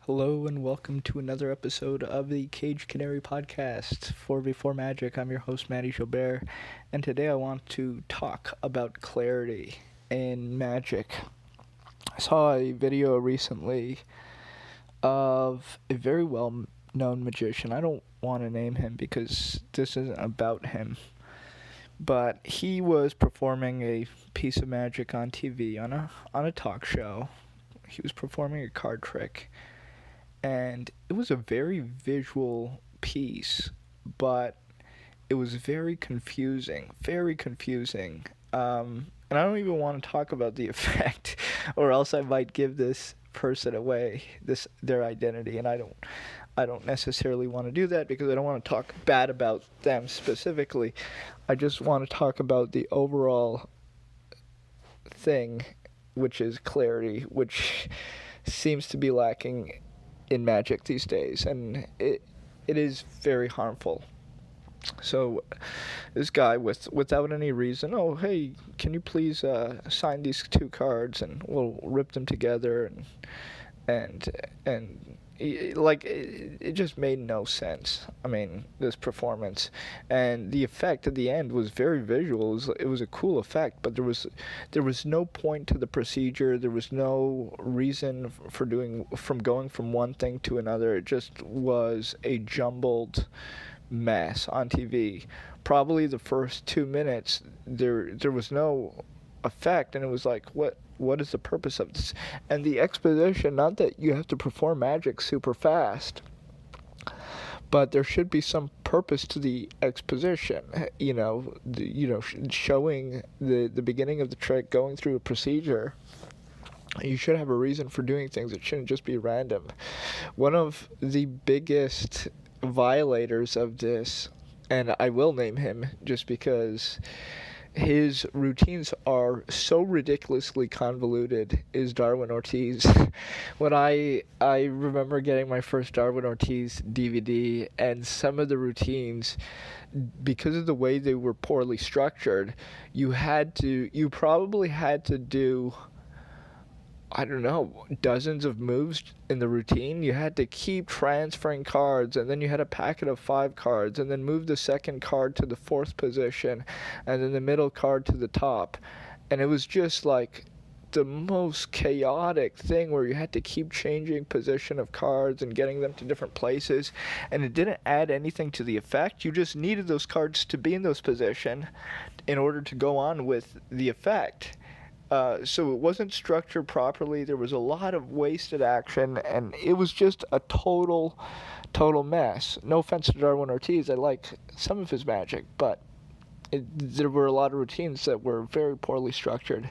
Hello and welcome to another episode of the CAGED Canary podcast for Before Magic. I'm your host, Matty Gilbert, and today I want to talk about clarity in Magic. I saw a video recently of a very well known magician. I don't want to name him because this isn't about him, but he was performing a piece of magic on TV on a talk show. He was performing a card trick, and it was a very visual piece, but it was very confusing, very confusing. And I don't even want to talk about the effect, or else I might give this person away, their identity, and I don't necessarily want to do that because I don't want to talk bad about them specifically. I just want to talk about the overall thing, which is clarity, which seems to be lacking in Magic these days, and it is very harmful. So this guy, without any reason, oh hey, can you please sign these two cards and we'll rip them together, and it just made no sense. I mean, this performance and the effect at the end was very visual. It was a cool effect, but there was no point to the procedure. There was no reason for going from one thing to another. It just was a jumbled mess on TV. Probably the first 2 minutes there was no effect, and it was like, what is the purpose of this? And the exposition, not that you have to perform magic super fast, but there should be some purpose to the exposition. Showing the beginning of the trick, going through a procedure. You should have a reason for doing things. It shouldn't just be random. One of the biggest violators of this, and I will name him just because his routines are so ridiculously convoluted, is Darwin Ortiz. When I remember getting my first Darwin Ortiz DVD, and some of the routines, because of the way they were poorly structured, you probably had to do, I don't know, dozens of moves in the routine. You had to keep transferring cards, and then you had a packet of 5 cards, and then move the second card to the 4th position, and then the middle card to the top. And it was just like the most chaotic thing where you had to keep changing position of cards and getting them to different places, and it didn't add anything to the effect. You just needed those cards to be in those position in order to go on with the effect. So it wasn't structured properly. There was a lot of wasted action, and it was just a total mess. No offense to Darwin Ortiz, I like some of his magic, but there were a lot of routines that were very poorly structured.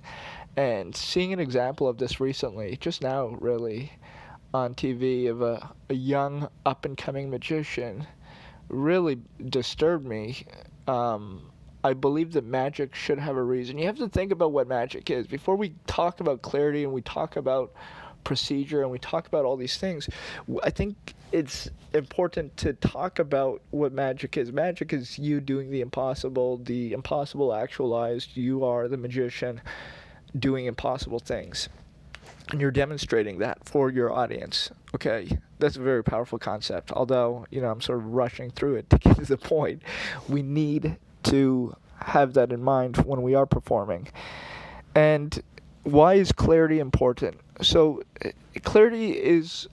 And seeing an example of this recently, just now really, on TV, of a young up-and-coming magician, really disturbed me. I believe that magic should have a reason. You have to think about what magic is. Before we talk about clarity and we talk about procedure and we talk about all these things, I think it's important to talk about what magic is. Magic is you doing the impossible actualized. You are the magician doing impossible things, and you're demonstrating that for your audience. Okay, that's a very powerful concept, although, I'm sort of rushing through it to get to the point. We need to have that in mind when we are performing. And why is clarity important? So clarity is,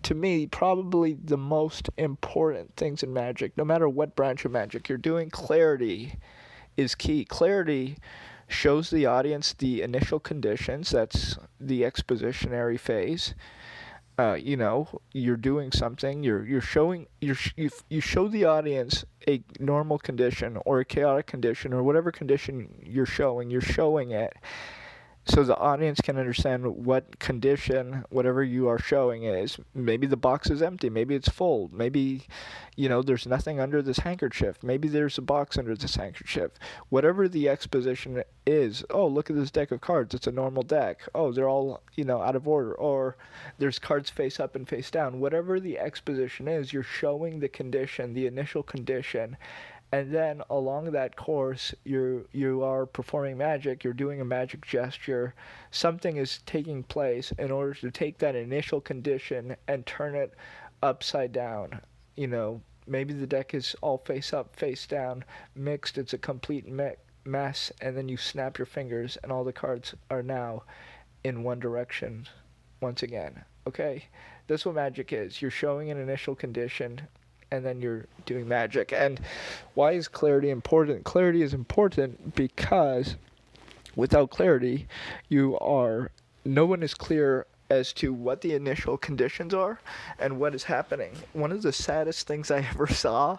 to me, probably the most important things in magic. No matter what branch of magic you're doing, clarity is key. Clarity shows the audience the initial conditions. That's the expositionary phase. You're doing something. You show the audience a normal condition or a chaotic condition or whatever condition you're showing. You're showing it so the audience can understand what condition whatever you are showing is. Maybe the box is empty. Maybe it's full. Maybe, there's nothing under this handkerchief. Maybe there's a box under this handkerchief. Whatever the exposition is. Oh, look at this deck of cards. It's a normal deck. Oh, they're all, out of order. Or there's cards face up and face down. Whatever the exposition is, you're showing the condition, the initial condition, And then along that course, you are performing magic, you're doing a magic gesture, something is taking place in order to take that initial condition and turn it upside down. You know, maybe the deck is all face up, face down, mixed, it's a complete mess, and then you snap your fingers and all the cards are now in one direction once again. Okay? That's what magic is. You're showing an initial condition and then you're doing magic. And why is clarity important? Clarity is important because without clarity, no one is clear as to what the initial conditions are and what is happening. One of the saddest things I ever saw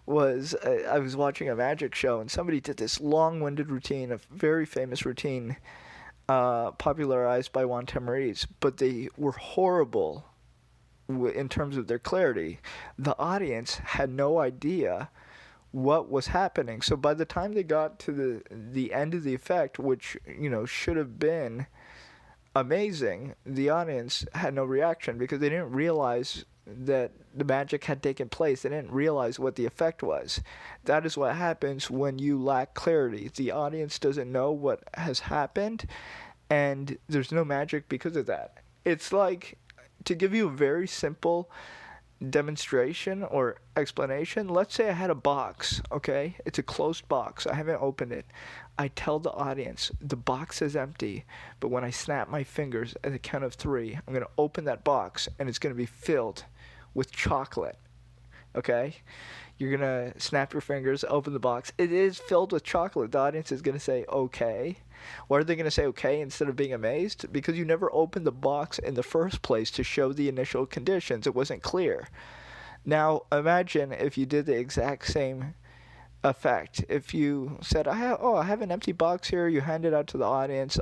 was I was watching a magic show and somebody did this long-winded routine, a very famous routine, popularized by Juan Tamariz, but they were horrible in terms of their clarity. The audience had no idea what was happening. So by the time they got to the end of the effect, which, you know, should have been amazing, the audience had no reaction because they didn't realize that the magic had taken place. They didn't realize what the effect was. That is what happens when you lack clarity. The audience doesn't know what has happened, and there's no magic because of that. It's like, to give you a very simple demonstration or explanation, let's say I had a box, okay? It's a closed box. I haven't opened it. I tell the audience the box is empty, but when I snap my fingers at the count of 3, I'm going to open that box and it's going to be filled with chocolate, okay? You're going to snap your fingers, open the box. It is filled with chocolate. The audience is going to say, okay. Why are they going to say okay instead of being amazed? Because you never opened the box in the first place to show the initial conditions. It wasn't clear. Now, imagine if you did the exact same effect. If you said, I have an empty box here, you hand it out to the audience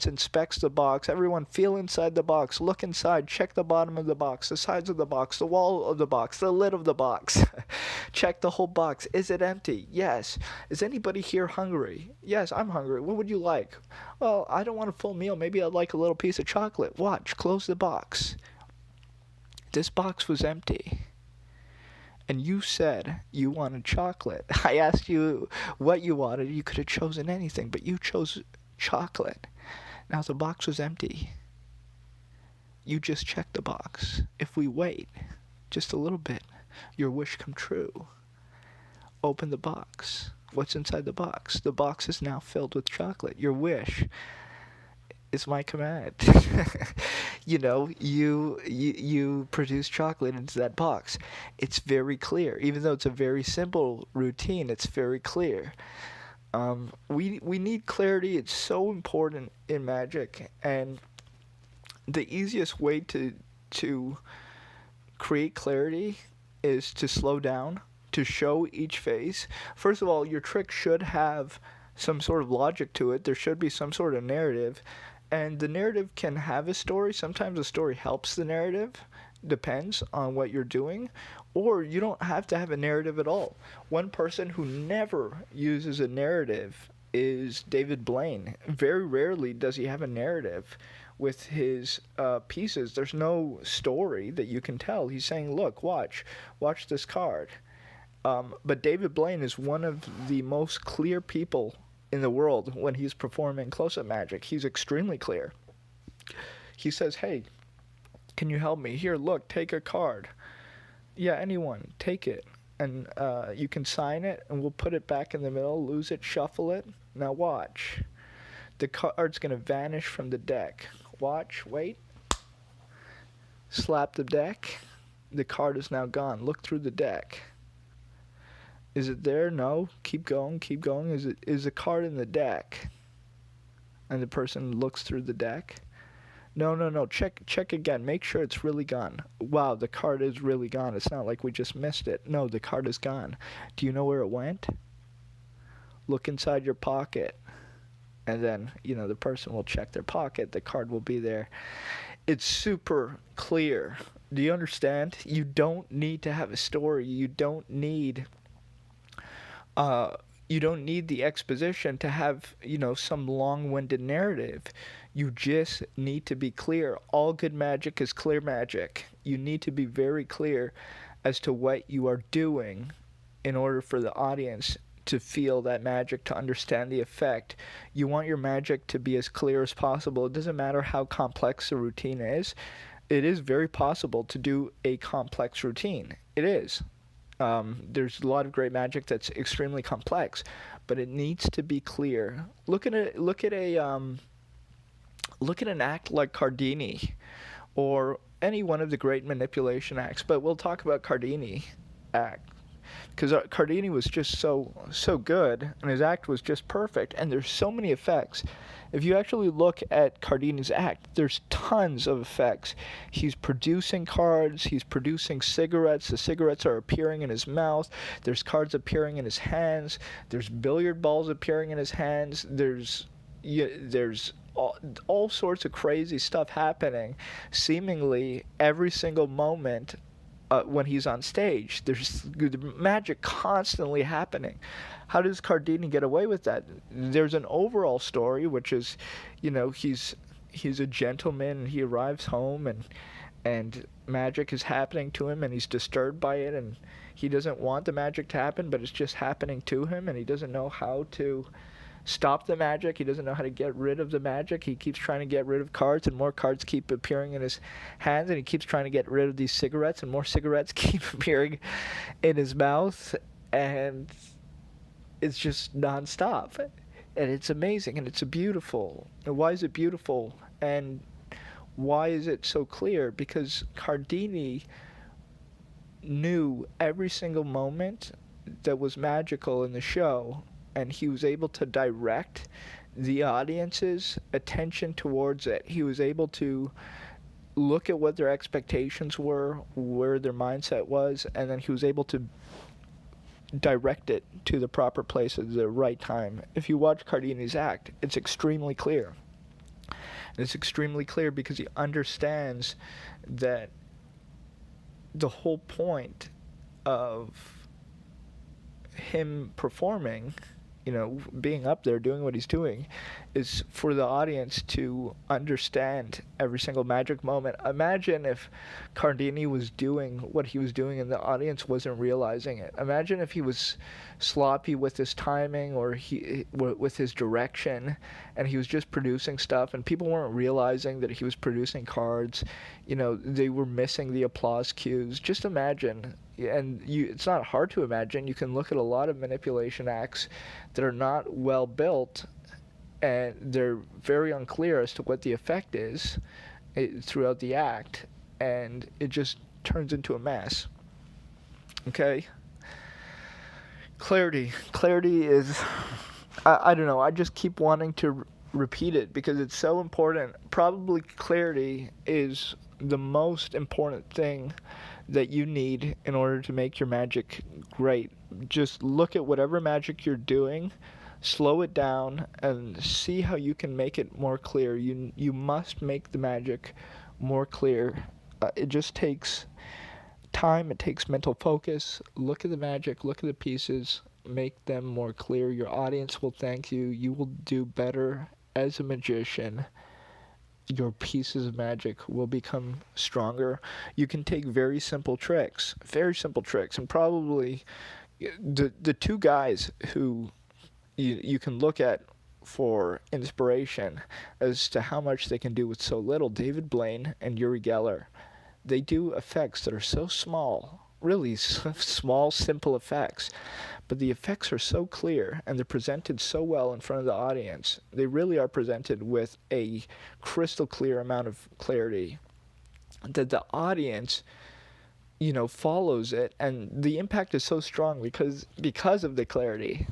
inspects the box, everyone feel inside the box, look inside, check the bottom of the box, the sides of the box, the wall of the box, the lid of the box, check the whole box. Is it empty? Yes. Is anybody here hungry? Yes, I'm hungry. What would you like? Well, I don't want a full meal, maybe I'd like a little piece of chocolate. Watch, close the box. This box was empty. And you said you wanted chocolate. I asked you what you wanted. You could have chosen anything, but you chose chocolate. Now the box was empty. You just checked the box. If we wait just a little bit, your wish come true. Open the box. What's inside the box? The box is now filled with chocolate. Your wish is my command. You know, you produce chocolate into that box. It's very clear. Even though it's a very simple routine, it's very clear. We need clarity. It's so important in magic, and the easiest way to create clarity is to slow down, to show each phase. First of all, your trick should have some sort of logic to it. There should be some sort of narrative. And the narrative can have a story. Sometimes a story helps the narrative. Depends on what you're doing. Or you don't have to have a narrative at all. One person who never uses a narrative is David Blaine. Very rarely does he have a narrative with his pieces. There's no story that you can tell. He's saying, look, watch this card. But David Blaine is one of the most clear people in the world when he's performing close-up magic. He's extremely clear. He says, hey, can you help me? Here, look, take a card. Yeah, anyone, take it. And you can sign it, and we'll put it back in the middle, lose it, shuffle it. Now watch. The card's going to vanish from the deck. Watch, wait. Slap the deck. The card is now gone. Look through the deck. Is it there? No. Keep going, keep going. Is the card in the deck? And the person looks through the deck. No. Check again. Make sure it's really gone. Wow, the card is really gone. It's not like we just missed it. No, the card is gone. Do you know where it went? Look inside your pocket. And then, the person will check their pocket. The card will be there. It's super clear. Do you understand? You don't need to have a story. You don't need the exposition to have, some long-winded narrative. You just need to be clear. All good magic is clear magic. You need to be very clear as to what you are doing in order for the audience to feel that magic, to understand the effect. You want your magic to be as clear as possible. It doesn't matter how complex the routine is. It is very possible to do a complex routine. It is. There's a lot of great magic that's extremely complex, but it needs to be clear. Look at an act like Cardini, or any one of the great manipulation acts. But we'll talk about Cardini act, because Cardini was just so good, and his act was just perfect. And there's so many effects. If you actually look at Cardini's act, there's tons of effects. He's producing cards, he's producing cigarettes, the cigarettes are appearing in his mouth, there's cards appearing in his hands, there's billiard balls appearing in his hands, there's all sorts of crazy stuff happening seemingly every single moment when he's on stage. There's magic constantly happening. How does Cardini get away with that? There's an overall story, which is, he's a gentleman, and he arrives home, and magic is happening to him, and he's disturbed by it, and he doesn't want the magic to happen, but it's just happening to him, and he doesn't know how to stop the magic. He doesn't know how to get rid of the magic. He keeps trying to get rid of cards, and more cards keep appearing in his hands, and he keeps trying to get rid of these cigarettes, and more cigarettes keep appearing in his mouth, and it's just nonstop. And it's amazing, and it's beautiful. And why is it beautiful? And why is it so clear? Because Cardini knew every single moment that was magical in the show, and he was able to direct the audience's attention towards it. He was able to look at what their expectations were, where their mindset was, and then he was able to direct it to the proper place at the right time. If you watch Cardini's act, it's extremely clear. And it's extremely clear because he understands that the whole point of him performing, being up there doing what he's doing, is for the audience to understand every single magic moment. Imagine if Cardini was doing what he was doing and the audience wasn't realizing it. Imagine if he was sloppy with his timing, or with his direction, and he was just producing stuff and people weren't realizing that he was producing cards. They were missing the applause cues. Just imagine. And it's not hard to imagine. You can look at a lot of manipulation acts that are not well built, and they're very unclear as to what the effect is throughout the act, and it just turns into a mess. Okay? Clarity is, I don't know, I just keep wanting to repeat it because it's so important. Probably clarity is the most important thing that you need in order to make your magic great. Just look at whatever magic you're doing, slow it down, and see how you can make it more clear. You must make the magic more clear. It just takes time. It takes mental focus. Look at the magic. Look at the pieces. Make them more clear. Your audience will thank you. You will do better as a magician. Your pieces of magic will become stronger. You can take very simple tricks, and probably the two guys who you can look at for inspiration as to how much they can do with so little, David Blaine and Uri Geller. They do effects that are so small, really small, simple effects, but the effects are so clear and they're presented so well in front of the audience. They really are presented with a crystal clear amount of clarity that the audience, follows it, and the impact is so strong because of the clarity.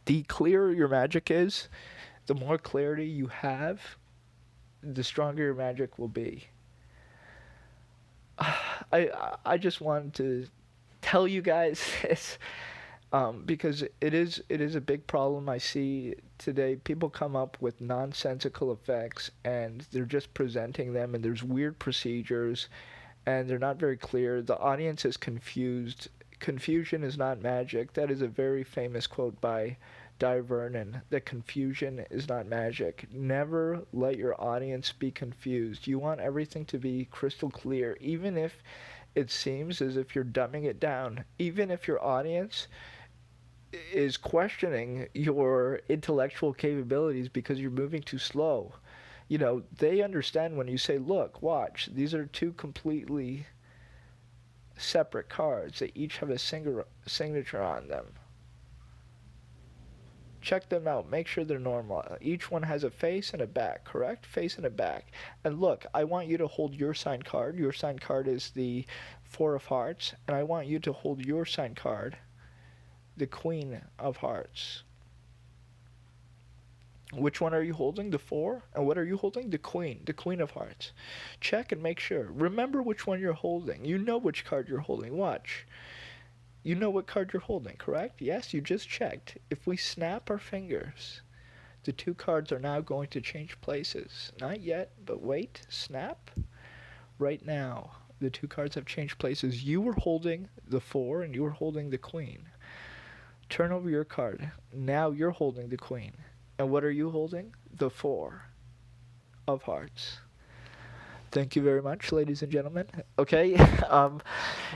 The clearer your magic is, the more clarity you have, the stronger your magic will be. I just wanted to tell you guys this because it is a big problem I see today. People come up with nonsensical effects and they're just presenting them, and there's weird procedures and they're not very clear. The audience is confused. Confusion is not magic. That is a very famous quote by Dai Vernon, that confusion is not magic. Never let your audience be confused. You want everything to be crystal clear, even if it seems as if you're dumbing it down. Even if your audience is questioning your intellectual capabilities because you're moving too slow. They understand when you say, look, watch, these are two completely separate cards. They each have a signature on them. Check them out. Make sure they're normal. Each one has a face and a back, correct? Face and a back. And look, I want you to hold your signed card. Your signed card is the Four of Hearts. And I want you to hold your signed card, the Queen of Hearts. Which one are you holding? The Four? And what are you holding? The Queen of Hearts. Check and make sure. Remember which one you're holding. You know which card you're holding. Watch. You know what card you're holding, correct? Yes, you just checked. If we snap our fingers, the two cards are now going to change places. Not yet, but wait. Snap. Right now, the two cards have changed places. You were holding the Four and you were holding the Queen. Turn over your card. Now you're holding the Queen. And what are you holding? The Four of Hearts. Thank you very much, ladies and gentlemen. Okay,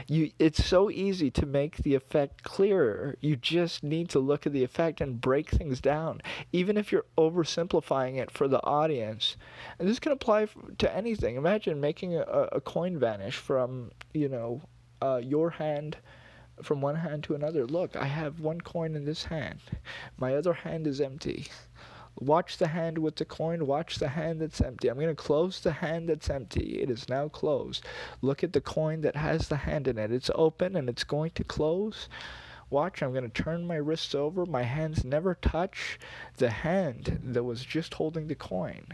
it's so easy to make the effect clearer. You just need to look at the effect and break things down, even if you're oversimplifying it for the audience. And this can apply to anything. Imagine making a coin vanish from, your hand, from one hand to another. Look, I have one coin in this hand. My other hand is empty. Watch the hand with the coin. Watch the hand that's empty. I'm going to close the hand that's empty. It is now closed. Look at the coin that has the hand in it. It's open and it's going to close. Watch, I'm going to turn my wrists over. My hands never touch. The hand that was just holding the coin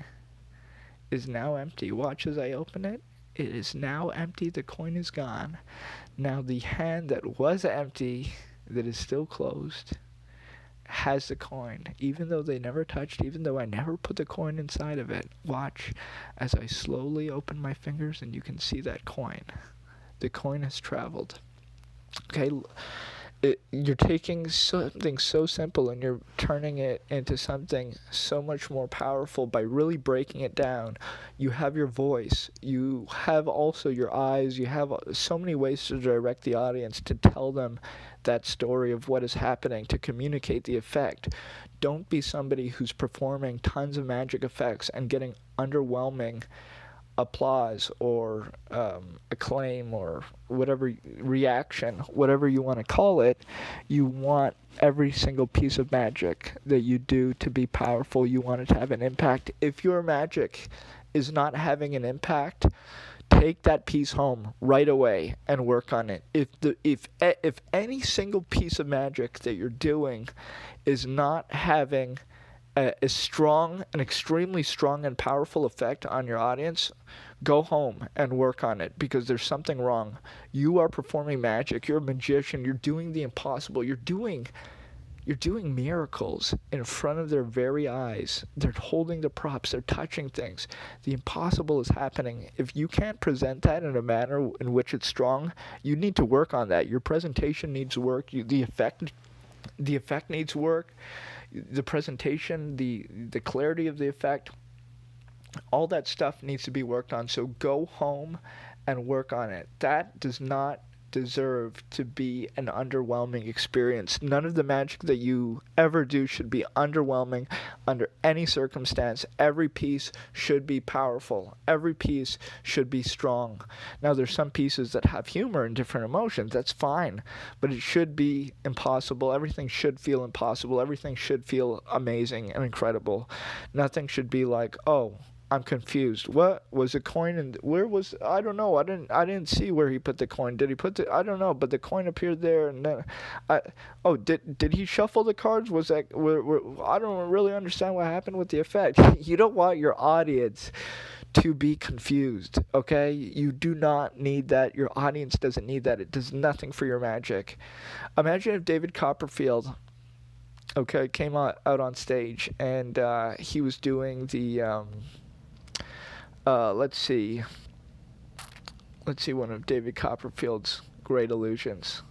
is now empty. Watch as I open it. It is now empty. The coin is gone. Now the hand that was empty, that is still closed, has the coin, even though they never touched, even though I never put the coin inside of it. Watch as I slowly open my fingers and you can see that coin. The coin has traveled. Okay, you're taking something so simple and you're turning it into something so much more powerful by really breaking it down. You have your voice. You have also your eyes. You have so many ways to direct the audience, to tell them that story of what is happening, to communicate the effect. Don't be somebody who's performing tons of magic effects and getting underwhelming applause or acclaim or whatever reaction, whatever you want to call it. You want every single piece of magic that you do to be powerful. You want it to have an impact. If your magic is not having an impact, take that piece home right away and work on it. If any single piece of magic that you're doing is not having an extremely strong and powerful effect on your audience, go home and work on it, because there's something wrong. You are performing magic. You're a magician. You're doing the impossible. You're doing miracles in front of their very eyes. They're holding the props. They're touching things. The impossible is happening. If you can't present that in a manner in which it's strong, you need to work on that. Your presentation needs work. The effect needs work. The presentation, the clarity of the effect, all that stuff needs to be worked on. So go home and work on it. That does not deserve to be an underwhelming experience. None of the magic that you ever do should be underwhelming under any circumstance. Every piece should be powerful. Every piece should be strong. Now, there's some pieces that have humor and different emotions. That's fine. But it should be impossible. Everything should feel impossible. Everything should feel amazing and incredible. Nothing should be like, oh, I'm confused. What was the coin, and where was? I don't know. I didn't see where he put the coin. Did he put the? I don't know. But the coin appeared there, and then, did he shuffle the cards? Was that? I don't really understand what happened with the effect. You don't want your audience to be confused. Okay, you do not need that. Your audience doesn't need that. It does nothing for your magic. Imagine if David Copperfield, came out on stage and he was doing the. Let's see one of David Copperfield's great illusions.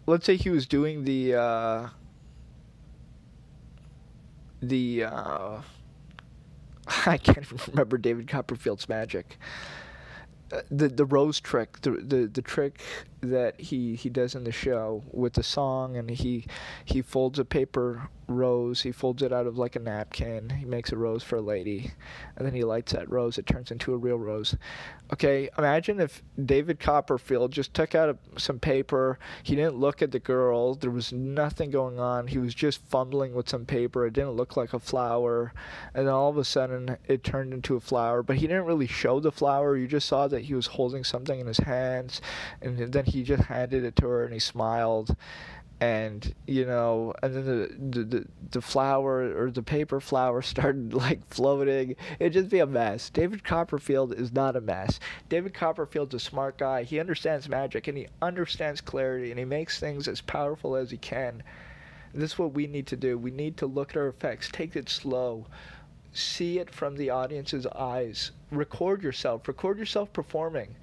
Let's say he was doing the the I can't even remember David Copperfield's magic. The rose trick, the trick that he does in the show with the song, and he folds a paper rose, he folds it out of like a napkin, he makes a rose for a lady, and then he lights that rose, it turns into a real rose. Okay, imagine if David Copperfield just took out some paper, he didn't look at the girl, there was nothing going on, he was just fumbling with some paper, it didn't look like a flower, and then all of a sudden it turned into a flower, but he didn't really show the flower, you just saw that he was holding something in his hands, and then he just handed it to her and he smiled, and and then the flower, or the paper flower, started like floating. It'd just be a mess. David Copperfield is not a mess. David Copperfield's a smart guy. He understands magic, and he understands clarity, and he makes things as powerful as he can. This is what we need to do. We need to look at our effects, take it slow, see it from the audience's eyes, record yourself performing.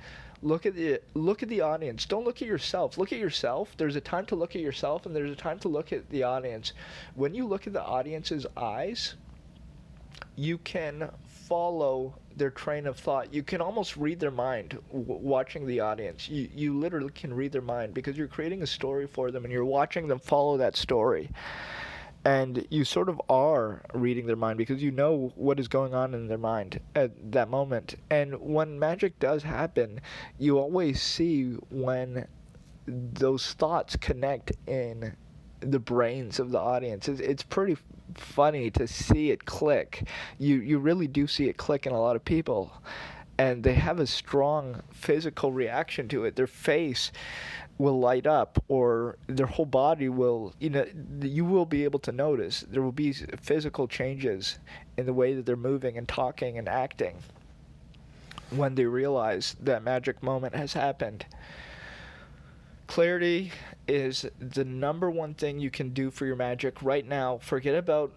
Look at the audience. Don't look at yourself. Look at yourself. There's a time to look at yourself, and there's a time to look at the audience. When you look at the audience's eyes, you can follow their train of thought. You can almost read their mind watching the audience. You literally can read their mind, because you're creating a story for them and you're watching them follow that story. And you sort of are reading their mind, because you know what is going on in their mind at that moment. And when magic does happen, you always see when those thoughts connect in the brains of the audience. It's pretty funny to see it click. You really do see it click in a lot of people, and they have a strong physical reaction to it. Their face will light up, or their whole body will, you will be able to notice. There will be physical changes in the way that they're moving and talking and acting when they realize that magic moment has happened. Clarity is the number one thing you can do for your magic right now. Forget about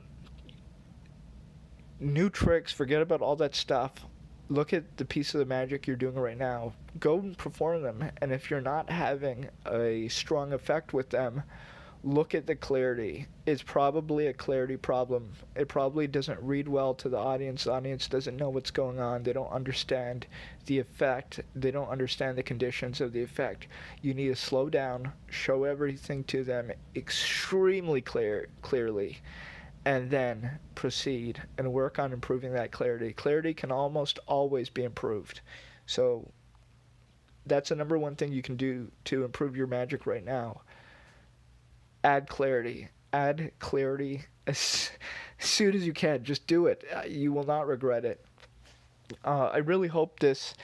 new tricks, forget about all that stuff. Look at the piece of the magic you're doing right now. Go and perform them. And if you're not having a strong effect with them, look at the clarity. It's probably a clarity problem. It probably doesn't read well to the audience. The audience doesn't know what's going on. They don't understand the effect. They don't understand the conditions of the effect. You need to slow down, show everything to them extremely clearly, and then proceed and work on improving that clarity. Clarity can almost always be improved. So that's the number one thing you can do to improve your magic right now. Add clarity. Add clarity as soon as you can. Just do it. You will not regret it. I really hope this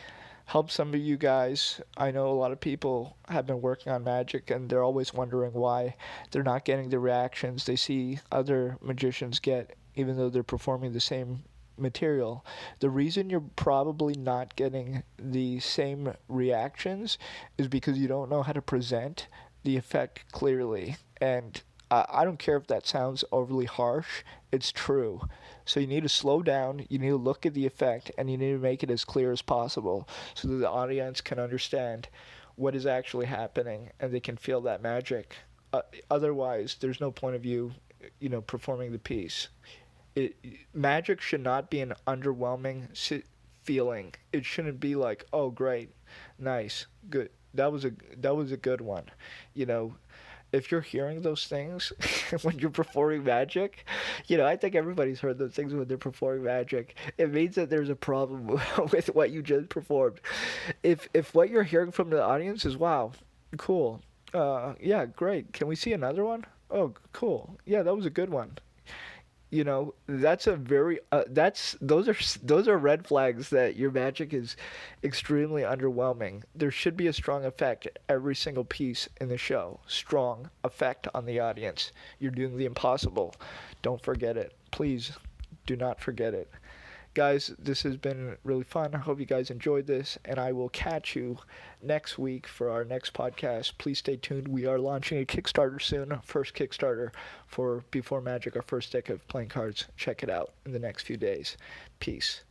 helps some of you guys. I know a lot of people have been working on magic, and they're always wondering why they're not getting the reactions they see other magicians get, even though they're performing the same material. The reason you're probably not getting the same reactions is because you don't know how to present the effect clearly. And I don't care if that sounds overly harsh, it's true. So you need to slow down, you need to look at the effect, and you need to make it as clear as possible so that the audience can understand what is actually happening and they can feel that magic. Otherwise, there's no point of you, performing the piece. Magic should not be an underwhelming feeling. It shouldn't be like, oh, great, nice, good. That was a good one. If you're hearing those things when you're performing magic, I think everybody's heard those things when they're performing magic. It means that there's a problem with what you just performed. If what you're hearing from the audience is, wow, cool, yeah, great, can we see another one? Oh, cool, yeah, that was a good one. That's a very those are red flags that your magic is extremely underwhelming. There should be a strong effect every single piece in the show. Strong effect on the audience. You're doing the impossible. Don't forget it. Please do not forget it. Guys, this has been really fun. I hope you guys enjoyed this, and I will catch you next week for our next podcast. Please stay tuned. We are launching a Kickstarter soon, first Kickstarter for Before Magic, our first deck of playing cards. Check it out in the next few days. Peace.